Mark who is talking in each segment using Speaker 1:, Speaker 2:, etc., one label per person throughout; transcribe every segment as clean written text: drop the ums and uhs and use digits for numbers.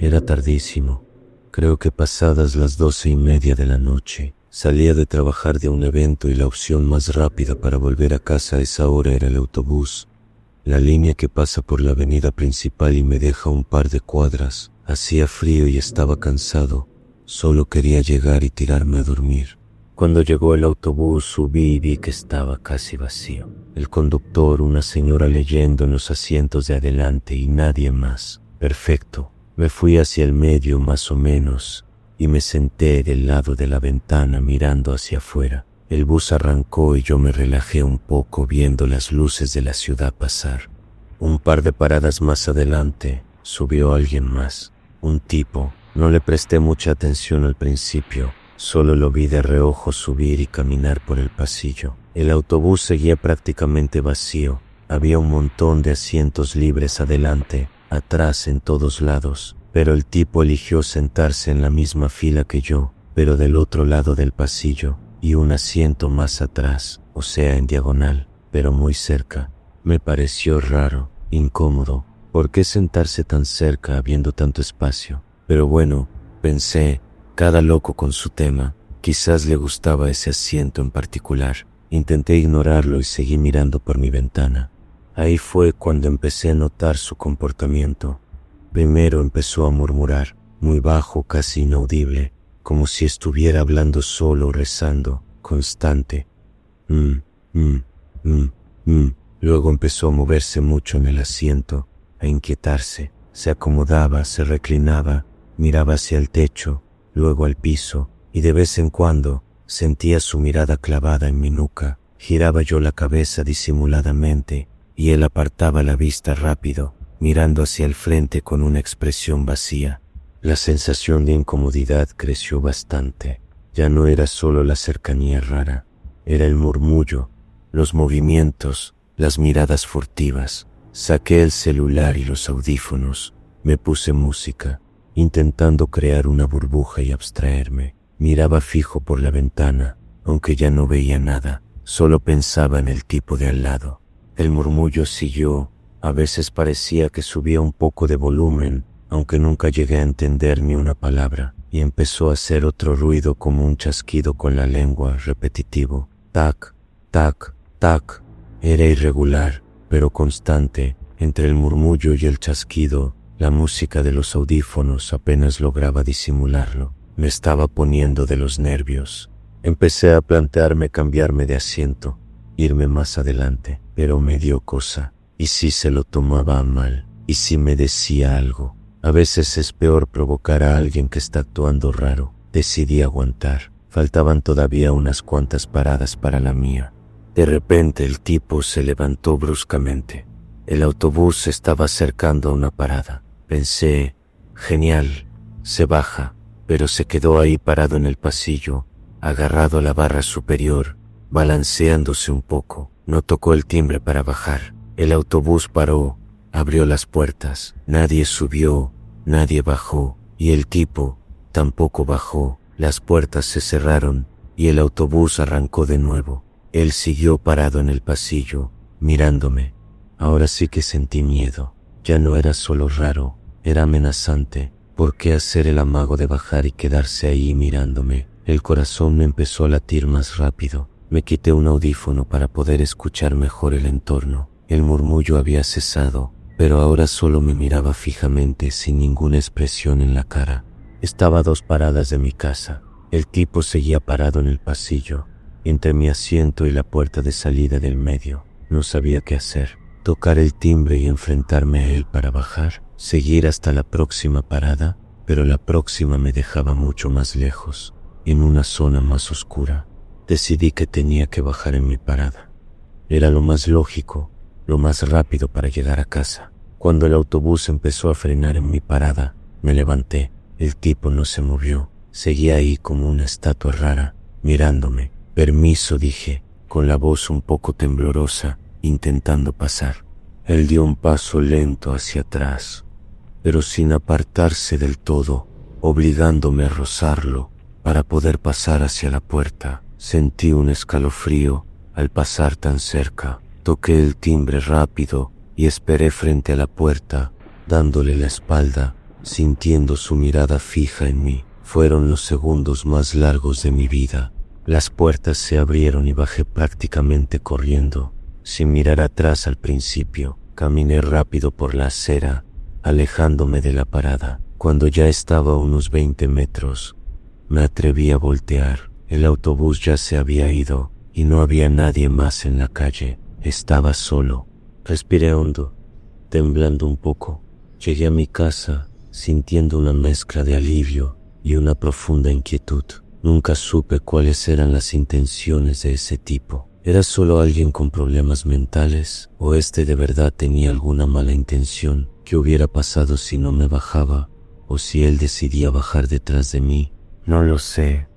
Speaker 1: Era tardísimo, creo que pasadas las 12:30 de la noche. Salía de trabajar de un evento y la opción más rápida para volver a casa a esa hora era el autobús, la línea que pasa por la avenida principal y me deja un par de cuadras. Hacía frío y estaba cansado, solo quería llegar y tirarme a dormir. Cuando llegó el autobús subí y vi que estaba casi vacío. El conductor, una señora leyendo en los asientos de adelante y nadie más. Perfecto. Me fui hacia el medio más o menos y me senté del lado de la ventana mirando hacia afuera. El bus arrancó y yo me relajé un poco viendo las luces de la ciudad pasar. Un par de paradas más adelante subió alguien más, un tipo. No le presté mucha atención al principio, solo lo vi de reojo subir y caminar por el pasillo. El autobús seguía prácticamente vacío, había un montón de asientos libres adelante, atrás, en todos lados, pero el tipo eligió sentarse en la misma fila que yo, pero del otro lado del pasillo, y un asiento más atrás, o sea en diagonal, pero muy cerca. Me pareció raro, incómodo. ¿Por qué sentarse tan cerca habiendo tanto espacio? Pero bueno, pensé, cada loco con su tema, quizás le gustaba ese asiento en particular. Intenté ignorarlo y seguí mirando por mi ventana. Ahí fue cuando empecé a notar su comportamiento. Primero empezó a murmurar, muy bajo, casi inaudible, como si estuviera hablando solo o rezando, constante. Luego empezó a moverse mucho en el asiento, a inquietarse. Se acomodaba, se reclinaba, miraba hacia el techo, luego al piso, y de vez en cuando sentía su mirada clavada en mi nuca. Giraba yo la cabeza disimuladamente, y él apartaba la vista rápido, mirando hacia el frente con una expresión vacía. La sensación de incomodidad creció bastante. Ya no era solo la cercanía rara, era el murmullo, los movimientos, las miradas furtivas. Saqué el celular y los audífonos, me puse música, intentando crear una burbuja y abstraerme. Miraba fijo por la ventana, aunque ya no veía nada, solo pensaba en el tipo de al lado. El murmullo siguió, a veces parecía que subía un poco de volumen, aunque nunca llegué a entender ni una palabra, y empezó a hacer otro ruido como un chasquido con la lengua, repetitivo. Tac, tac, tac. Era irregular, pero constante. Entre el murmullo y el chasquido, la música de los audífonos apenas lograba disimularlo. Me estaba poniendo de los nervios. Empecé a plantearme cambiarme de asiento, irme más adelante, pero me dio cosa. ¿Y si se lo tomaba a mal? ¿Y si me decía algo? A veces es peor provocar a alguien que está actuando raro. Decidí aguantar. Faltaban todavía unas cuantas paradas para la mía. De repente el tipo se levantó bruscamente. El autobús se estaba acercando a una parada. Pensé, genial, se baja, pero se quedó ahí parado en el pasillo, agarrado a la barra superior, balanceándose un poco. No tocó el timbre para bajar. El autobús paró, abrió las puertas. Nadie subió, nadie bajó, y el tipo tampoco bajó. Las puertas se cerraron y el autobús arrancó de nuevo. Él siguió parado en el pasillo, mirándome. Ahora sí que sentí miedo. Ya no era solo raro, era amenazante. ¿Por qué hacer el amago de bajar y quedarse ahí mirándome? El corazón me empezó a latir más rápido. Me quité un audífono para poder escuchar mejor el entorno. El murmullo había cesado, pero ahora solo me miraba fijamente sin ninguna expresión en la cara. Estaba a 2 paradas de mi casa. El tipo seguía parado en el pasillo, entre mi asiento y la puerta de salida del medio. No sabía qué hacer. Tocar el timbre y enfrentarme a él para bajar. Seguir hasta la próxima parada, pero la próxima me dejaba mucho más lejos, en una zona más oscura. Decidí que tenía que bajar en mi parada. Era lo más lógico, lo más rápido para llegar a casa. Cuando el autobús empezó a frenar en mi parada, me levanté. El tipo no se movió. Seguía ahí como una estatua rara, mirándome. Permiso, dije, con la voz un poco temblorosa, intentando pasar. Él dio un paso lento hacia atrás, pero sin apartarse del todo, obligándome a rozarlo para poder pasar hacia la puerta. Sentí un escalofrío al pasar tan cerca. Toqué el timbre rápido y esperé frente a la puerta, dándole la espalda, sintiendo su mirada fija en mí. Fueron los segundos más largos de mi vida. Las puertas se abrieron y bajé prácticamente corriendo. Sin mirar atrás al principio, caminé rápido por la acera, alejándome de la parada. Cuando ya estaba a unos 20 metros, me atreví a voltear. El autobús ya se había ido y no había nadie más en la calle. Estaba solo. Respiré hondo, temblando un poco. Llegué a mi casa sintiendo una mezcla de alivio y una profunda inquietud. Nunca supe cuáles eran las intenciones de ese tipo. ¿Era solo alguien con problemas mentales o este de verdad tenía alguna mala intención? ¿Qué hubiera pasado si no me bajaba o si él decidía bajar detrás de mí? No lo sé.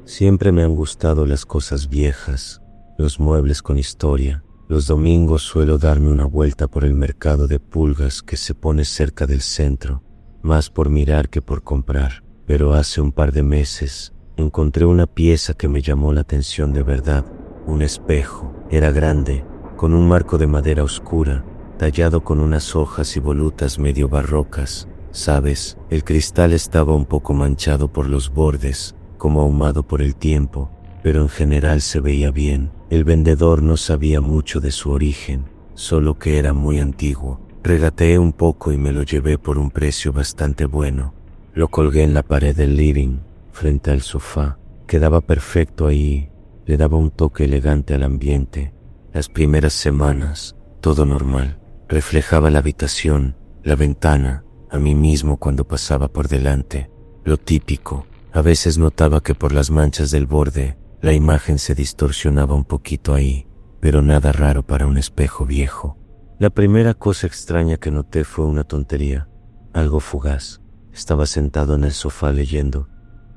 Speaker 1: Siempre me han gustado las cosas viejas, los muebles con historia. Los domingos suelo darme una vuelta por el mercado de pulgas que se pone cerca del centro, más por mirar que por comprar. Pero hace un par de meses encontré una pieza que me llamó la atención de verdad. Un espejo. Era grande, con un marco de madera oscura, tallado con unas hojas y volutas medio barrocas. ¿Sabes? El cristal estaba un poco manchado por los bordes, como ahumado por el tiempo, pero en general se veía bien. El vendedor no sabía mucho de su origen, solo que era muy antiguo. Regateé un poco y me lo llevé por un precio bastante bueno. Lo colgué en la pared del living, frente al sofá. Quedaba perfecto ahí, le daba un toque elegante al ambiente. Las primeras semanas, todo normal. Reflejaba la habitación, la ventana, a mí mismo cuando pasaba por delante. Lo típico. A veces notaba que por las manchas del borde, la imagen se distorsionaba un poquito ahí, pero nada raro para un espejo viejo. La primera cosa extraña que noté fue una tontería, algo fugaz. Estaba sentado en el sofá leyendo,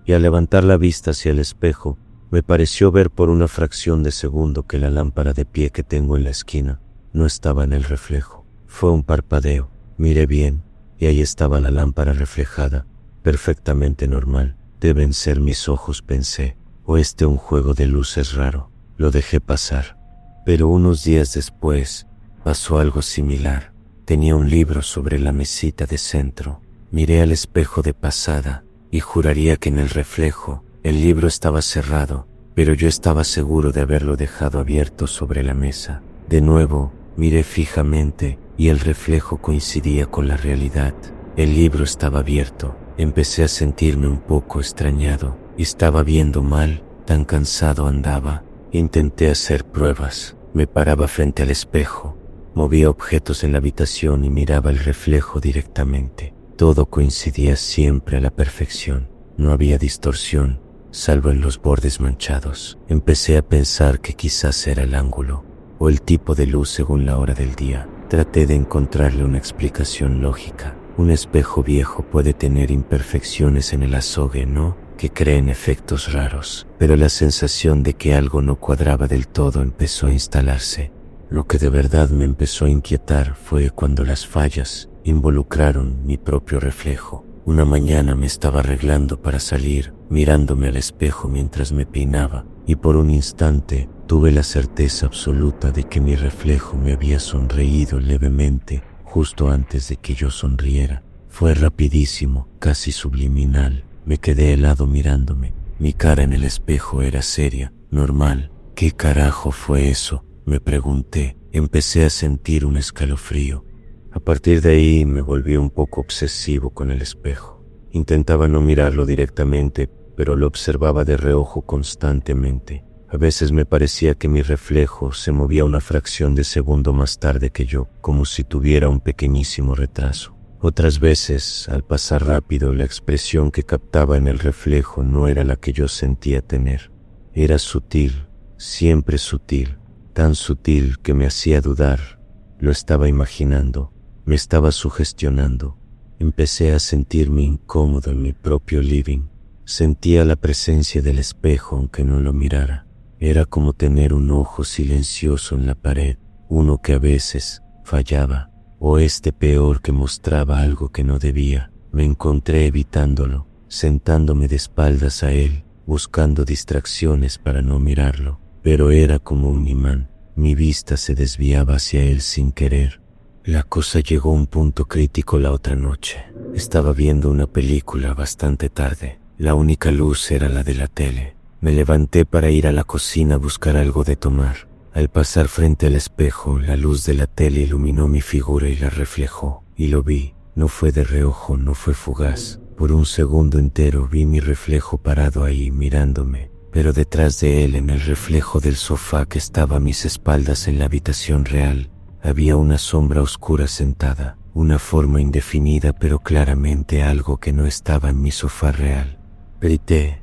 Speaker 1: y al levantar la vista hacia el espejo, me pareció ver por una fracción de segundo que la lámpara de pie que tengo en la esquina no estaba en el reflejo. Fue un parpadeo. Miré bien, y ahí estaba la lámpara reflejada, perfectamente normal. Deben ser mis ojos, pensé, o un juego de luces raro. Lo dejé pasar. Pero unos días después, pasó algo similar. Tenía un libro sobre la mesita de centro. Miré al espejo de pasada y juraría que en el reflejo el libro estaba cerrado, pero yo estaba seguro de haberlo dejado abierto sobre la mesa. De nuevo, miré fijamente y el reflejo coincidía con la realidad. El libro estaba abierto. Empecé a sentirme un poco extrañado. Estaba viendo mal, tan cansado andaba. Intenté hacer pruebas. Me paraba frente al espejo, movía objetos en la habitación y miraba el reflejo directamente. Todo coincidía siempre a la perfección. No había distorsión, salvo en los bordes manchados. Empecé a pensar que quizás era el ángulo o el tipo de luz según la hora del día. Traté de encontrarle una explicación lógica. Un espejo viejo puede tener imperfecciones en el azogue, ¿no?, que creen efectos raros. Pero la sensación de que algo no cuadraba del todo empezó a instalarse. Lo que de verdad me empezó a inquietar fue cuando las fallas involucraron mi propio reflejo. Una mañana me estaba arreglando para salir, mirándome al espejo mientras me peinaba, y por un instante tuve la certeza absoluta de que mi reflejo me había sonreído levemente justo antes de que yo sonriera. Fue rapidísimo, casi subliminal. Me quedé helado mirándome. Mi cara en el espejo era seria, normal. ¿Qué carajo fue eso?, me pregunté. Empecé a sentir un escalofrío. A partir de ahí me volví un poco obsesivo con el espejo. Intentaba no mirarlo directamente, pero lo observaba de reojo constantemente. A veces me parecía que mi reflejo se movía una fracción de segundo más tarde que yo, como si tuviera un pequeñísimo retraso. Otras veces, al pasar rápido, la expresión que captaba en el reflejo no era la que yo sentía tener. Era sutil, siempre sutil, tan sutil que me hacía dudar. Lo estaba imaginando, me estaba sugestionando. Empecé a sentirme incómodo en mi propio living. Sentía la presencia del espejo aunque no lo mirara. Era como tener un ojo silencioso en la pared, uno que a veces fallaba, o peor, que mostraba algo que no debía. Me encontré evitándolo, sentándome de espaldas a él, buscando distracciones para no mirarlo, pero era como un imán. Mi vista se desviaba hacia él sin querer. La cosa llegó a un punto crítico la otra noche. Estaba viendo una película bastante tarde. La única luz era la de la tele. Me levanté para ir a la cocina a buscar algo de tomar. Al pasar frente al espejo, la luz de la tele iluminó mi figura y la reflejó. Y lo vi. No fue de reojo, no fue fugaz. Por un segundo entero vi mi reflejo parado ahí mirándome, pero detrás de él, en el reflejo del sofá que estaba a mis espaldas en la habitación real, había una sombra oscura sentada, una forma indefinida pero claramente algo que no estaba en mi sofá real. Grité,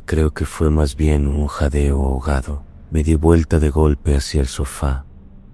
Speaker 1: creo que fue más bien un jadeo ahogado. Me di vuelta de golpe hacia el sofá.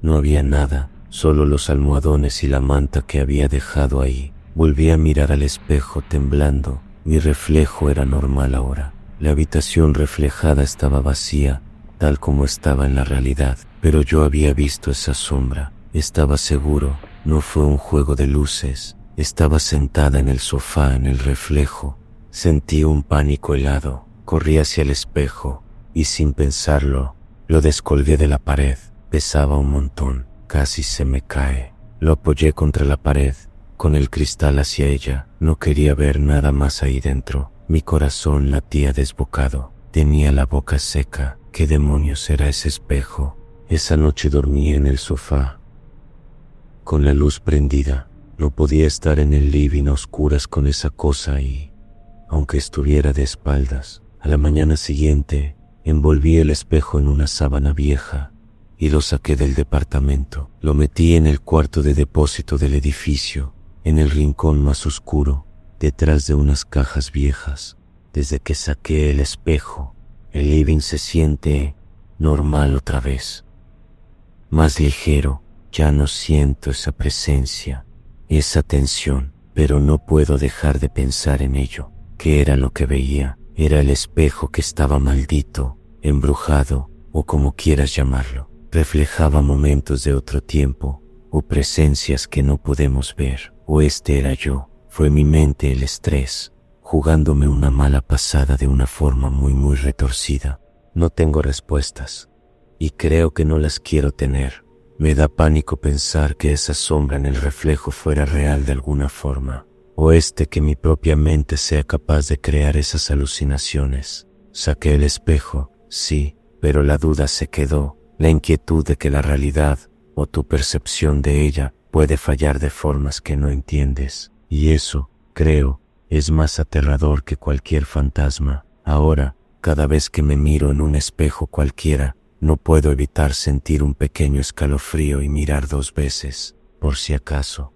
Speaker 1: No había nada, solo los almohadones y la manta que había dejado ahí. Volví a mirar al espejo temblando. Mi reflejo era normal ahora. La habitación reflejada estaba vacía, tal como estaba en la realidad, pero yo había visto esa sombra. Estaba seguro, no fue un juego de luces. Estaba sentada en el sofá, en el reflejo. Sentí un pánico helado. Corrí hacia el espejo y, sin pensarlo, lo descolgué de la pared. Pesaba un montón, casi se me cae. Lo apoyé contra la pared, con el cristal hacia ella. No quería ver nada más ahí dentro. Mi corazón latía desbocado. Tenía la boca seca. ¿Qué demonios era ese espejo? Esa noche dormí en el sofá, con la luz prendida. No podía estar en el living a oscuras con esa cosa ahí, aunque estuviera de espaldas. A la mañana siguiente, envolví el espejo en una sábana vieja y lo saqué del departamento. Lo metí en el cuarto de depósito del edificio, en el rincón más oscuro, detrás de unas cajas viejas. Desde que saqué el espejo, el living se siente normal otra vez. Más ligero, ya no siento esa presencia, esa tensión, pero no puedo dejar de pensar en ello. ¿Qué era lo que veía? Era el espejo que estaba maldito, embrujado, o como quieras llamarlo. Reflejaba momentos de otro tiempo, o presencias que no podemos ver. O era yo. Fue mi mente, el estrés, jugándome una mala pasada de una forma muy retorcida. No tengo respuestas, y creo que no las quiero tener. Me da pánico pensar que esa sombra en el reflejo fuera real de alguna forma, o que mi propia mente sea capaz de crear esas alucinaciones. Saqué el espejo, sí, pero la duda se quedó, la inquietud de que la realidad, o tu percepción de ella, puede fallar de formas que no entiendes. Y eso, creo, es más aterrador que cualquier fantasma. Ahora, cada vez que me miro en un espejo cualquiera, no puedo evitar sentir un pequeño escalofrío y mirar 2 veces, por si acaso.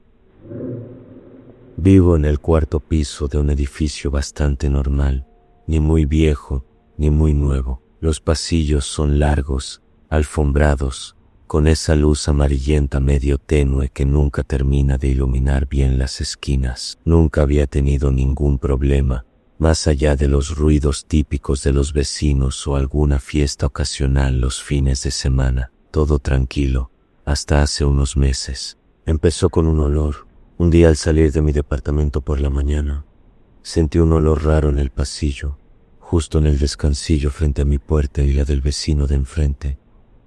Speaker 1: Vivo en el 4º piso de un edificio bastante normal, ni muy viejo, ni muy nuevo. Los pasillos son largos, alfombrados, con esa luz amarillenta medio tenue que nunca termina de iluminar bien las esquinas. Nunca había tenido ningún problema, más allá de los ruidos típicos de los vecinos o alguna fiesta ocasional los fines de semana. Todo tranquilo, hasta hace unos meses. Empezó con un olor. Un día al salir de mi departamento por la mañana, sentí un olor raro en el pasillo, justo en el descansillo frente a mi puerta y la del vecino de enfrente.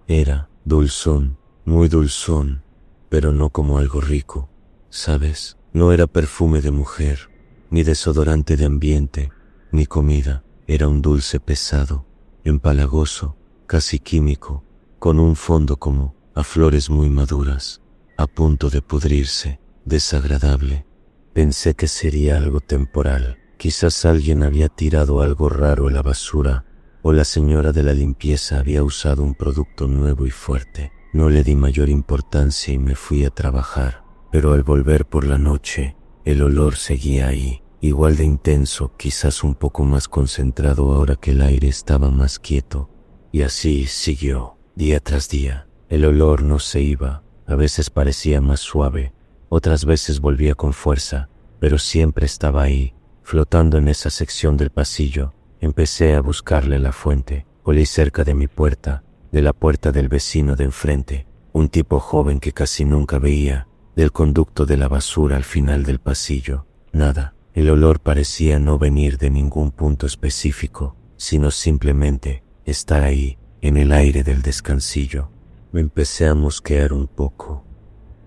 Speaker 1: Era dulzón, muy dulzón, pero no como algo rico, ¿sabes? No era perfume de mujer, ni desodorante de ambiente, ni comida. Era un dulce pesado, empalagoso, casi químico, con un fondo como a flores muy maduras, a punto de pudrirse. Desagradable. Pensé que sería algo temporal. Quizás alguien había tirado algo raro a la basura, o la señora de la limpieza había usado un producto nuevo y fuerte. No le di mayor importancia y me fui a trabajar, pero al volver por la noche, el olor seguía ahí, igual de intenso, quizás un poco más concentrado ahora que el aire estaba más quieto. Y así siguió, día tras día. El olor no se iba, a veces parecía más suave, otras veces volvía con fuerza, pero siempre estaba ahí, flotando en esa sección del pasillo. Empecé a buscarle la fuente. Olí cerca de mi puerta, de la puerta del vecino de enfrente, un tipo joven que casi nunca veía, del conducto de la basura al final del pasillo. Nada. El olor parecía no venir de ningún punto específico, sino simplemente estar ahí, en el aire del descansillo. Me empecé a mosquear un poco.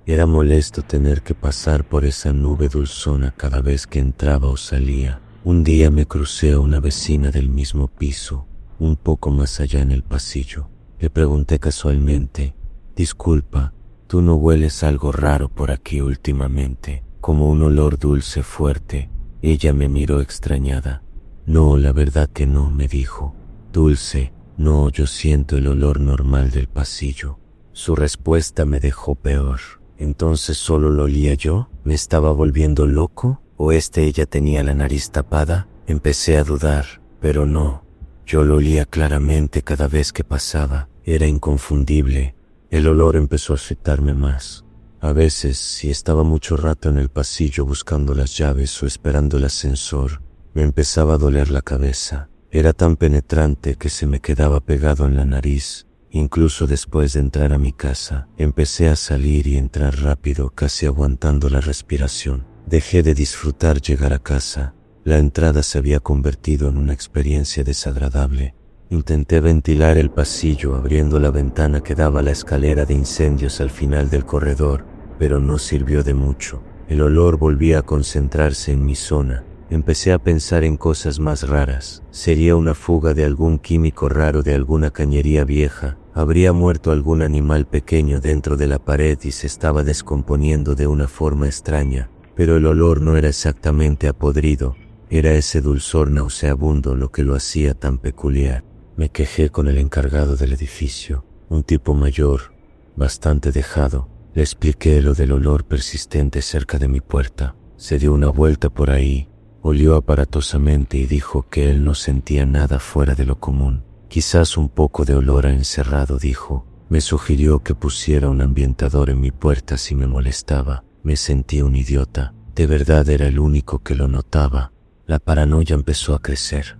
Speaker 1: Era molesto tener que pasar por esa nube dulzona cada vez que entraba o salía. Un día me crucé a una vecina del mismo piso, un poco más allá en el pasillo. Le pregunté casualmente: «Disculpa, ¿tú no hueles algo raro por aquí últimamente? Como un olor dulce fuerte». Ella me miró extrañada. «No, la verdad que no», me dijo. «Dulce, no, yo siento el olor normal del pasillo». Su respuesta me dejó peor. ¿Entonces solo lo olía yo? ¿Me estaba volviendo loco? ¿O ella tenía la nariz tapada? Empecé a dudar, pero no. Yo lo olía claramente cada vez que pasaba. Era inconfundible. El olor empezó a afectarme más. A veces, si estaba mucho rato en el pasillo buscando las llaves o esperando el ascensor, me empezaba a doler la cabeza. Era tan penetrante que se me quedaba pegado en la nariz. Incluso después de entrar a mi casa, empecé a salir y entrar rápido, casi aguantando la respiración. Dejé de disfrutar llegar a casa. La entrada se había convertido en una experiencia desagradable. Intenté ventilar el pasillo abriendo la ventana que daba a la escalera de incendios al final del corredor, pero no sirvió de mucho. El olor volvía a concentrarse en mi zona. Empecé a pensar en cosas más raras. ¿Sería una fuga de algún químico raro de alguna cañería vieja? ¿Habría muerto algún animal pequeño dentro de la pared y se estaba descomponiendo de una forma extraña? Pero el olor no era exactamente a podrido. Era ese dulzor nauseabundo lo que lo hacía tan peculiar. Me quejé con el encargado del edificio, un tipo mayor, bastante dejado. Le expliqué lo del olor persistente cerca de mi puerta. Se dio una vuelta por ahí, olió aparatosamente y dijo que él no sentía nada fuera de lo común. Quizás un poco de olor a encerrado, dijo. Me sugirió que pusiera un ambientador en mi puerta si me molestaba. Me sentí un idiota. De verdad era el único que lo notaba. La paranoia empezó a crecer.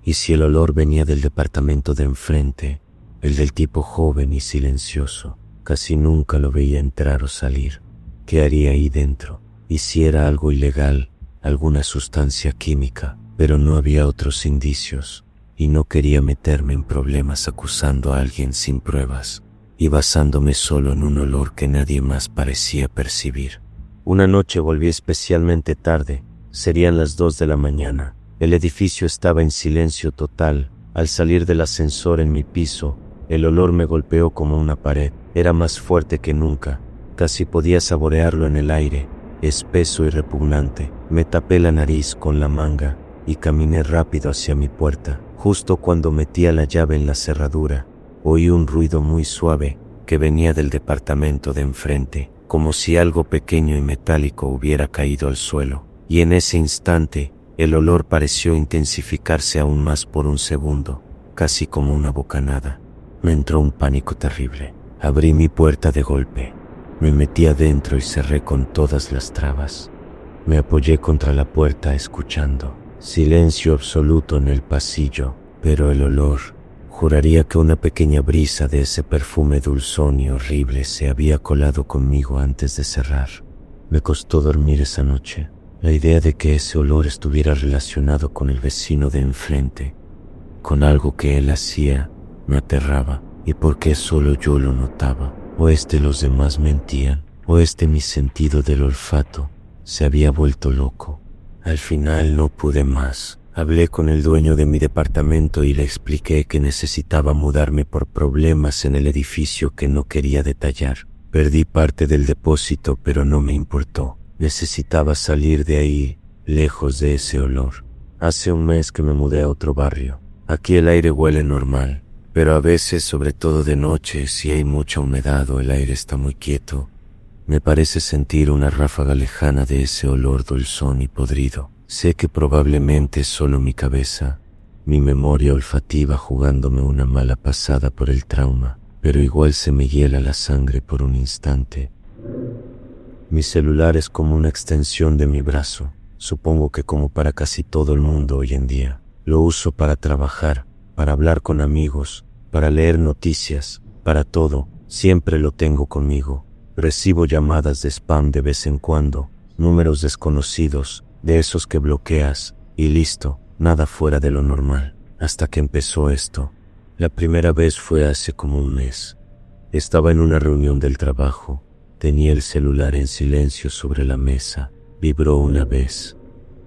Speaker 1: ¿Y si el olor venía del departamento de enfrente? El del tipo joven y silencioso. Casi nunca lo veía entrar o salir. ¿Qué haría ahí dentro? ¿Y si era algo ilegal? Alguna sustancia química. Pero no había otros indicios. Y no quería meterme en problemas acusando a alguien sin pruebas y basándome solo en un olor que nadie más parecía percibir. Una noche volví especialmente tarde. Serían las 2 de la mañana. El edificio estaba en silencio total. Al salir del ascensor en mi piso, el olor me golpeó como una pared. Era más fuerte que nunca. Casi podía saborearlo en el aire, espeso y repugnante. Me tapé la nariz con la manga y caminé rápido hacia mi puerta. Justo cuando metía la llave en la cerradura, oí un ruido muy suave que venía del departamento de enfrente, como si algo pequeño y metálico hubiera caído al suelo. Y en ese instante, el olor pareció intensificarse aún más por un segundo, casi como una bocanada. Me entró un pánico terrible. Abrí mi puerta de golpe. Me metí adentro y cerré con todas las trabas. Me apoyé contra la puerta escuchando. Silencio absoluto en el pasillo, pero el olor. Juraría que una pequeña brisa de ese perfume dulzón y horrible se había colado conmigo antes de cerrar. Me costó dormir esa noche. La idea de que ese olor estuviera relacionado con el vecino de enfrente, con algo que él hacía, me aterraba. ¿Y por qué solo yo lo notaba? ¿O los demás mentían? ¿O mi sentido del olfato se había vuelto loco? Al final no pude más. Hablé con el dueño de mi departamento y le expliqué que necesitaba mudarme por problemas en el edificio que no quería detallar. Perdí parte del depósito, pero no me importó. Necesitaba salir de ahí, lejos de ese olor. Hace un mes que me mudé a otro barrio. Aquí el aire huele normal, pero a veces, sobre todo de noche, si hay mucha humedad o el aire está muy quieto, me parece sentir una ráfaga lejana de ese olor dulzón y podrido. Sé que probablemente es solo mi cabeza, mi memoria olfativa jugándome una mala pasada por el trauma, pero igual se me hiela la sangre por un instante. Mi celular es como una extensión de mi brazo, supongo que como para casi todo el mundo hoy en día. Lo uso para trabajar, para hablar con amigos, para leer noticias, para todo. Siempre lo tengo conmigo. Recibo llamadas de spam de vez en cuando, números desconocidos, de esos que bloqueas, y listo, nada fuera de lo normal. Hasta que empezó esto. La primera vez fue hace como un mes. Estaba en una reunión del trabajo. Tenía el celular en silencio sobre la mesa. Vibró una vez.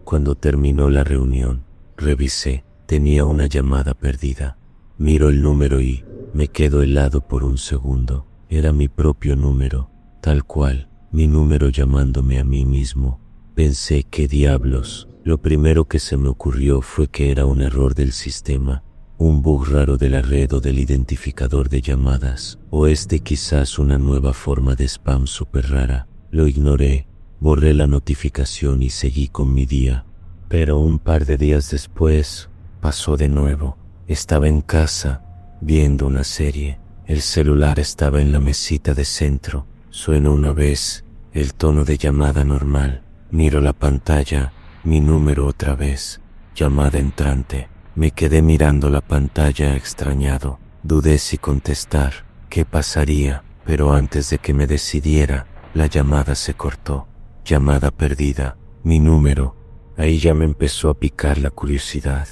Speaker 1: Cuando terminó la reunión, revisé. Tenía una llamada perdida. Miro el número y me quedo helado por un segundo. Era mi propio número, tal cual, mi número llamándome a mí mismo. Pensé, ¿qué diablos? Lo primero que se me ocurrió fue que era un error del sistema, un bug raro de la red o del identificador de llamadas, o quizás una nueva forma de spam súper rara. Lo ignoré, borré la notificación y seguí con mi día. Pero un par de días después, pasó de nuevo. Estaba en casa, viendo una serie. El celular estaba en la mesita de centro. Suena una vez, el tono de llamada normal. Miro la pantalla, mi número otra vez. Llamada entrante. Me quedé mirando la pantalla extrañado. Dudé si contestar, qué pasaría, pero antes de que me decidiera, la llamada se cortó. Llamada perdida, mi número. Ahí ya me empezó a picar la curiosidad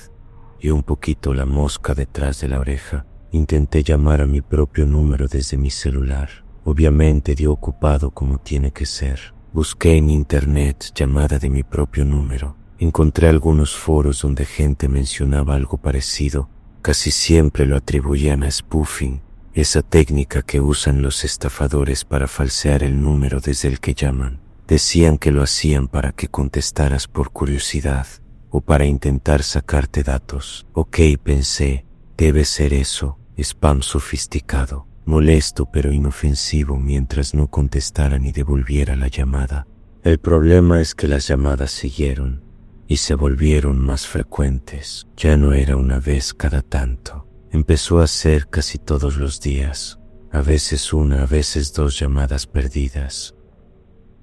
Speaker 1: y un poquito la mosca detrás de la oreja. Intenté llamar a mi propio número desde mi celular. Obviamente dio ocupado como tiene que ser. Busqué en internet llamada de mi propio número. Encontré algunos foros donde gente mencionaba algo parecido. Casi siempre lo atribuían a spoofing, esa técnica que usan los estafadores para falsear el número desde el que llaman. Decían que lo hacían para que contestaras por curiosidad o para intentar sacarte datos. Ok, pensé, debe ser eso, spam sofisticado, molesto pero inofensivo mientras no contestara ni devolviera la llamada. El problema es que las llamadas siguieron y se volvieron más frecuentes. Ya no era una vez cada tanto. Empezó a ser casi todos los días, a veces una, a veces dos llamadas perdidas.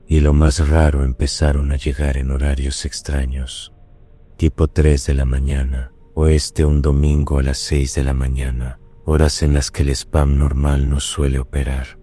Speaker 1: Y lo más raro, empezaron a llegar en horarios extraños, tipo 3 de la mañana, o un domingo a las 6 de la mañana, horas en las que el spam normal no suele operar.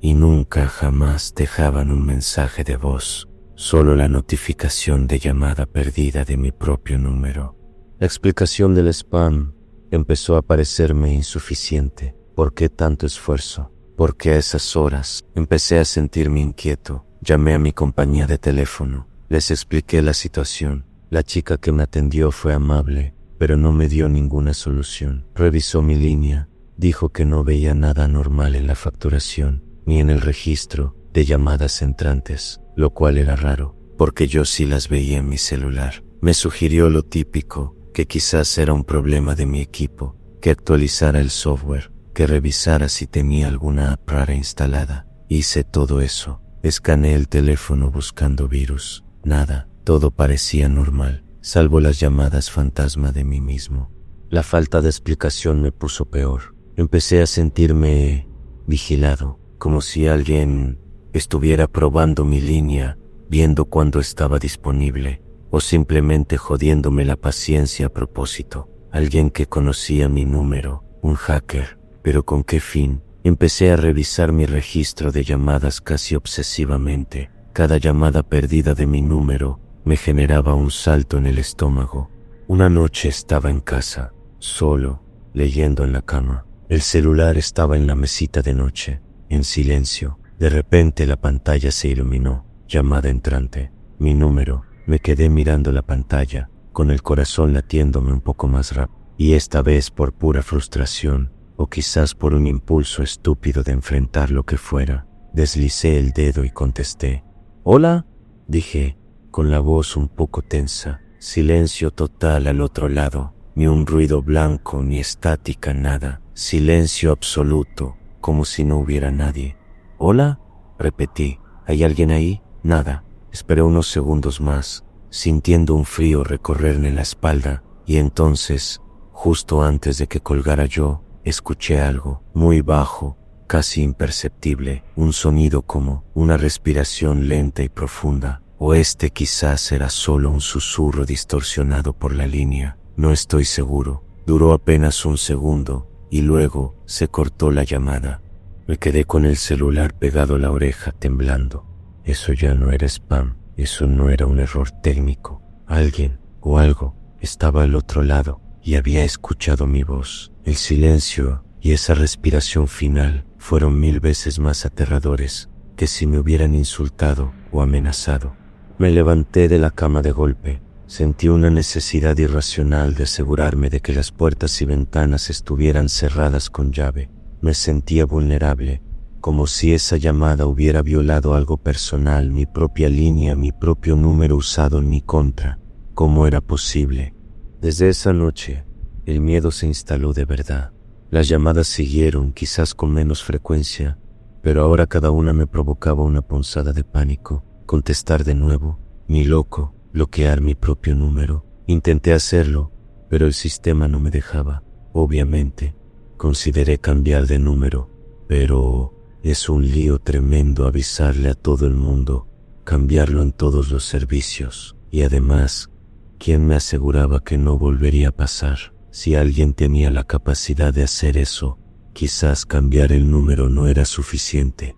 Speaker 1: Y nunca jamás dejaban un mensaje de voz, solo la notificación de llamada perdida de mi propio número. La explicación del spam empezó a parecerme insuficiente. ¿Por qué tanto esfuerzo? ¿Por qué a esas horas? Empecé a sentirme inquieto. Llamé a mi compañía de teléfono. Les expliqué la situación. La chica que me atendió fue amable, pero no me dio ninguna solución. Revisó mi línea. Dijo que no veía nada anormal en la facturación, ni en el registro de llamadas entrantes, lo cual era raro, porque yo sí las veía en mi celular. Me sugirió lo típico, que quizás era un problema de mi equipo, que actualizara el software, que revisara si tenía alguna app rara instalada. Hice todo eso. Escaneé el teléfono buscando virus. Nada, todo parecía normal, salvo las llamadas fantasma de mí mismo. La falta de explicación me puso peor. Empecé a sentirme vigilado, como si alguien estuviera probando mi línea, viendo cuándo estaba disponible, o simplemente jodiéndome la paciencia a propósito. Alguien que conocía mi número, un hacker, pero ¿con qué fin? Empecé a revisar mi registro de llamadas casi obsesivamente. Cada llamada perdida de mi número me generaba un salto en el estómago. Una noche estaba en casa, solo, leyendo en la cama. El celular estaba en la mesita de noche, en silencio. De repente la pantalla se iluminó. Llamada entrante. Mi número. Me quedé mirando la pantalla, con el corazón latiéndome un poco más rápido. Y esta vez por pura frustración, o quizás por un impulso estúpido de enfrentar lo que fuera, deslicé el dedo y contesté. «Hola», dije, con la voz un poco tensa. Silencio total al otro lado, ni un ruido blanco ni estática, nada. Silencio absoluto, como si no hubiera nadie. «¿Hola?», repetí. «¿Hay alguien ahí?». Nada. Esperé unos segundos más, sintiendo un frío recorrerme la espalda, y entonces, justo antes de que colgara yo, escuché algo, muy bajo, casi imperceptible, un sonido como una respiración lenta y profunda, o quizás era solo un susurro distorsionado por la línea, no estoy seguro. Duró apenas un segundo, y luego se cortó la llamada. Me quedé con el celular pegado a la oreja, temblando. Eso ya no era spam, eso no era un error técnico. Alguien o algo estaba al otro lado y había escuchado mi voz. El silencio y esa respiración final fueron 1000 veces más aterradores. que si me hubieran insultado o amenazado. Me levanté de la cama de golpe. Sentí una necesidad irracional de asegurarme de que las puertas y ventanas estuvieran cerradas con llave. Me sentía vulnerable, como si esa llamada hubiera violado algo personal, mi propia línea, mi propio número usado en mi contra. ¿Cómo era posible? Desde esa noche, el miedo se instaló de verdad. Las llamadas siguieron, quizás con menos frecuencia, pero ahora cada una me provocaba una punzada de pánico. Contestar de nuevo, ni loco, bloquear mi propio número. Intenté hacerlo, pero el sistema no me dejaba. Obviamente, consideré cambiar de número, pero es un lío tremendo avisarle a todo el mundo, cambiarlo en todos los servicios. Y además, ¿quién me aseguraba que no volvería a pasar? Si alguien tenía la capacidad de hacer eso, quizás cambiar el número no era suficiente.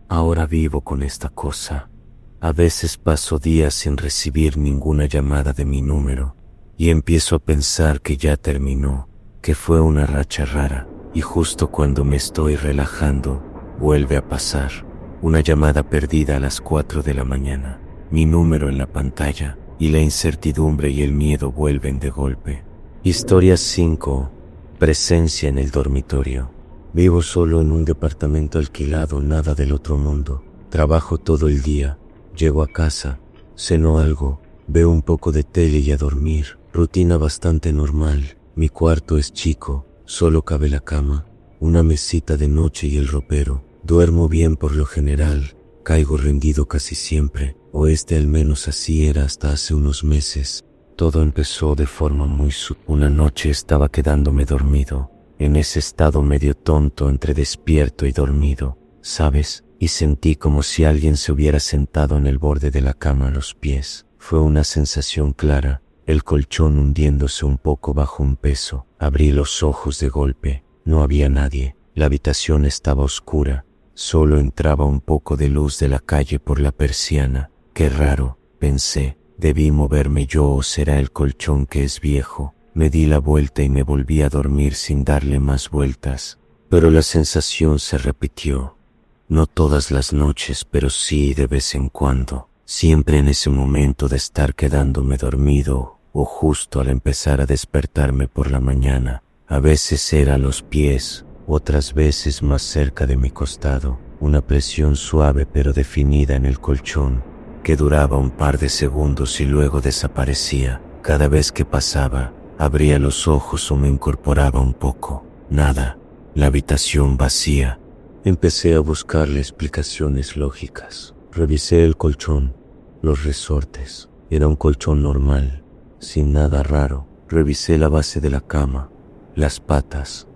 Speaker 1: Ahora vivo con esta cosa. A veces paso días sin recibir ninguna llamada de mi número y empiezo a pensar que ya terminó, que fue una racha rara, y justo cuando me estoy relajando, vuelve a pasar. Una llamada perdida a las 4 de la mañana, mi número en la pantalla, y la incertidumbre y el miedo vuelven de golpe. Historia 5. Presencia en el dormitorio. Vivo solo en un departamento alquilado, nada del otro mundo. Trabajo todo el día. Llego a casa, ceno algo, veo un poco de tele y a dormir. Rutina bastante normal. Mi cuarto es chico, solo cabe la cama, una mesita de noche y el ropero. Duermo bien por lo general, caigo rendido casi siempre, o al menos así era hasta hace unos meses. Todo empezó de forma muy sutil. Una noche estaba quedándome dormido, en ese estado medio tonto entre despierto y dormido, ¿sabes? Y sentí como si alguien se hubiera sentado en el borde de la cama a los pies. Fue una sensación clara, el colchón hundiéndose un poco bajo un peso. Abrí los ojos de golpe, no había nadie, la habitación estaba oscura, solo entraba un poco de luz de la calle por la persiana. Qué raro, pensé, debí moverme yo o será el colchón que es viejo. Me di la vuelta y me volví a dormir sin darle más vueltas, pero la sensación se repitió. No todas las noches, pero sí de vez en cuando. Siempre en ese momento de estar quedándome dormido o justo al empezar a despertarme por la mañana. A veces era a los pies, otras veces más cerca de mi costado. Una presión suave pero definida en el colchón, que duraba un par de segundos y luego desaparecía. Cada vez que pasaba, abría los ojos o me incorporaba un poco. Nada. La habitación vacía. Empecé a buscarle explicaciones lógicas. Revisé el colchón, los resortes. Era un colchón normal, sin nada raro. Revisé la base de la cama, las patas,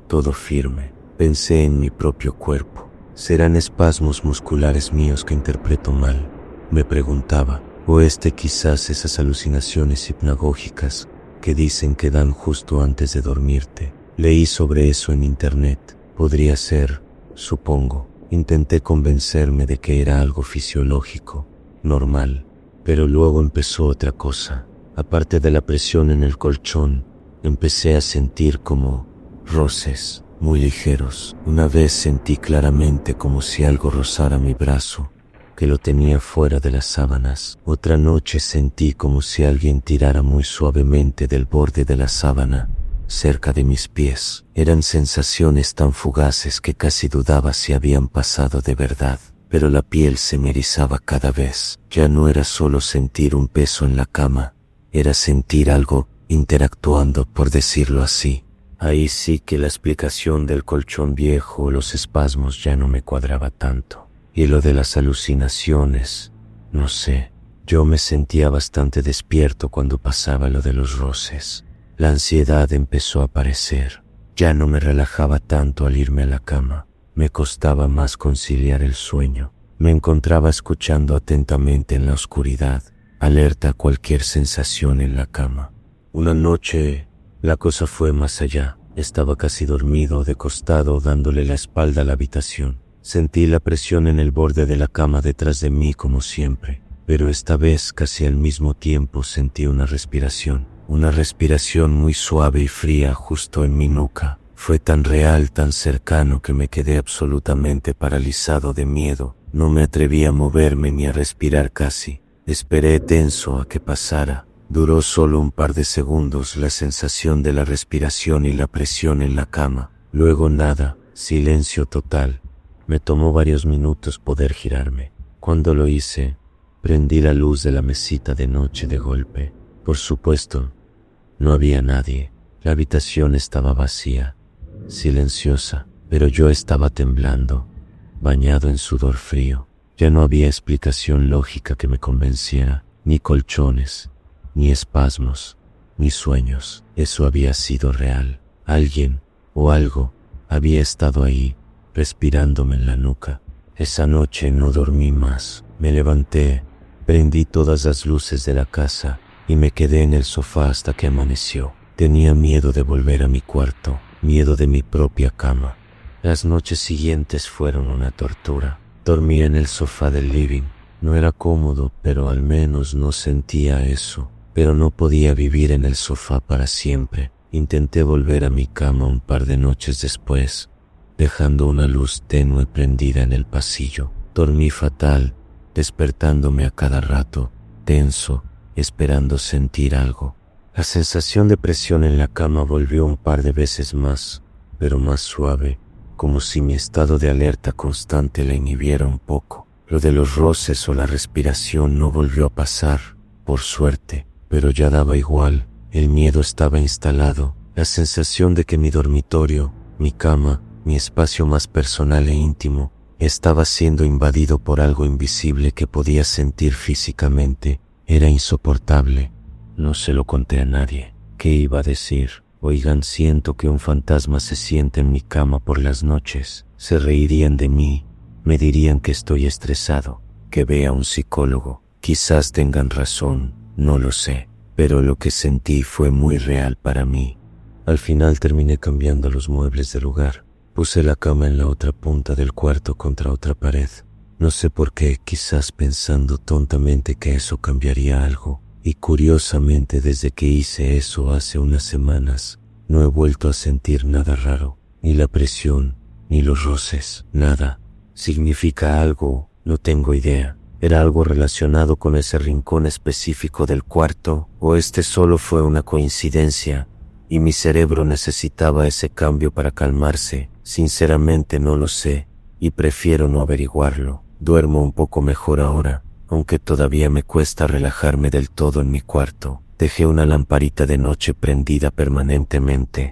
Speaker 1: todo firme. Pensé en mi propio cuerpo. ¿Serán espasmos musculares míos que interpreto mal? Me preguntaba. O quizás esas alucinaciones hipnagógicas que dicen que dan justo antes de dormirte. Leí sobre eso en internet. Podría ser, supongo. Intenté convencerme de que era algo fisiológico, normal, pero luego empezó otra cosa. Aparte de la presión en el colchón, empecé a sentir como roces muy ligeros. Una vez sentí claramente como si algo rozara mi brazo, que lo tenía fuera de las sábanas. Otra noche sentí como si alguien tirara muy suavemente del borde de la sábana, cerca de mis pies. Eran sensaciones tan fugaces que casi dudaba si habían pasado de verdad, pero la piel se me erizaba cada vez. Ya no era solo sentir un peso en la cama, era sentir algo interactuando, por decirlo así. Ahí sí que la explicación del colchón viejo o los espasmos ya no me cuadraba tanto. Y lo de las alucinaciones, no sé, yo me sentía bastante despierto cuando pasaba lo de los roces. La ansiedad empezó a aparecer. Ya no me relajaba tanto al irme a la cama. Me costaba más conciliar el sueño. Me encontraba escuchando atentamente en la oscuridad, alerta a cualquier sensación en la cama. Una noche, la cosa fue más allá. Estaba casi dormido, de costado, dándole la espalda a la habitación. Sentí la presión en el borde de la cama detrás de mí como siempre, pero esta vez casi al mismo tiempo sentí una respiración muy suave y fría justo en mi nuca. Fue tan real, tan cercano que me quedé absolutamente paralizado de miedo. No me atreví a moverme ni a respirar casi. Esperé tenso a que pasara. Duró solo un par de segundos la sensación de la respiración y la presión en la cama. Luego nada, silencio total. Me tomó varios minutos poder girarme. Cuando lo hice, prendí la luz de la mesita de noche de golpe. Por supuesto, no había nadie. La habitación estaba vacía, silenciosa, pero yo estaba temblando, bañado en sudor frío. Ya no había explicación lógica que me convenciera, ni colchones, ni espasmos, ni sueños. Eso había sido real. Alguien o algo había estado ahí, respirándome en la nuca. Esa noche no dormí más. Me levanté, prendí todas las luces de la casa y me quedé en el sofá hasta que amaneció. Tenía miedo de volver a mi cuarto, miedo de mi propia cama. Las noches siguientes fueron una tortura. Dormía en el sofá del living. No era cómodo, pero al menos no sentía eso. Pero no podía vivir en el sofá para siempre. Intenté volver a mi cama un par de noches después, dejando una luz tenue prendida en el pasillo. Dormí fatal, despertándome a cada rato, tenso, esperando sentir algo. La sensación de presión en la cama volvió un par de veces más, pero más suave, como si mi estado de alerta constante la inhibiera un poco. Lo de los roces o la respiración no volvió a pasar, por suerte, pero ya daba igual. El miedo estaba instalado, la sensación de que mi dormitorio, mi cama, mi espacio más personal e íntimo, estaba siendo invadido por algo invisible que podía sentir físicamente, era insoportable. No se lo conté a nadie. ¿Qué iba a decir? Oigan, siento que un fantasma se sienta en mi cama por las noches. Se reirían de mí, me dirían que estoy estresado, que vea a un psicólogo. Quizás tengan razón, no lo sé, pero lo que sentí fue muy real para mí. Al final terminé cambiando los muebles de lugar. Puse la cama en la otra punta del cuarto contra otra pared. No sé por qué, quizás pensando tontamente que eso cambiaría algo. Y curiosamente, desde que hice eso hace unas semanas, no he vuelto a sentir nada raro. Ni la presión, ni los roces, nada. ¿Significa algo? No tengo idea. ¿Era algo relacionado con ese rincón específico del cuarto? ¿O este solo fue una coincidencia y mi cerebro necesitaba ese cambio para calmarse? Sinceramente no lo sé y prefiero no averiguarlo. Duermo un poco mejor ahora, aunque todavía me cuesta relajarme del todo en mi cuarto. Dejé una lamparita de noche prendida permanentemente.